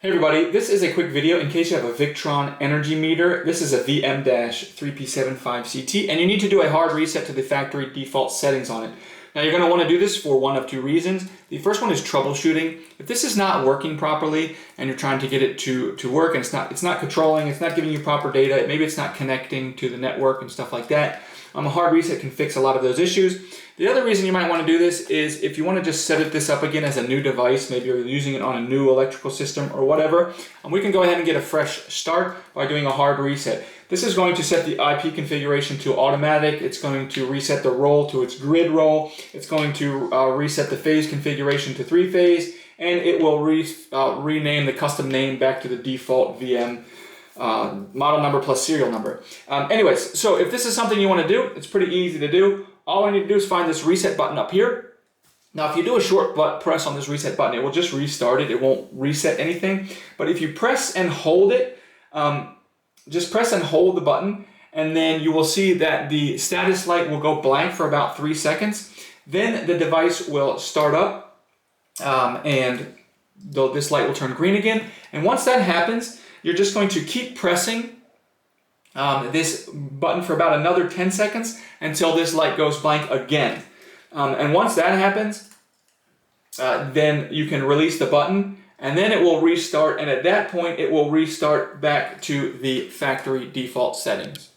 Hey everybody, this is a quick video in case you have a Victron Energy Meter. This is a VM-3P75CT and you need to do a hard reset to the factory default settings on it. Now you're going to want to do this for one of two reasons. The first one is troubleshooting. If this is not working properly and you're trying to get it to work and it's not controlling, it's not giving you proper data, maybe it's not connecting to the network and stuff like that, a hard reset can fix a lot of those issues. The other reason you might want to do this is if you want to just set this up again as a new device, maybe you're using it on a new electrical system or whatever, we can go ahead and get a fresh start by doing a hard reset. This is going to set the IP configuration to automatic, it's going to reset the roll to its grid roll, it's going to reset the phase configuration to 3-phase, and it will rename the custom name back to the default VM model number plus serial number. Anyways, so if this is something you want to do, it's pretty easy to do. All I need to do is find this reset button up here. Now if you do a short press on this reset button, it will just restart it. It won't reset anything. But if you press and hold it, just press and hold the button, and then you will see that the status light will go blank for about 3 seconds. Then the device will start up and this light will turn green again. And once that happens, you're just going to keep pressing this button for about another 10 seconds until this light goes blank again. And once that happens, then you can release the button and then it will restart, and at that point it will restart back to the factory default settings.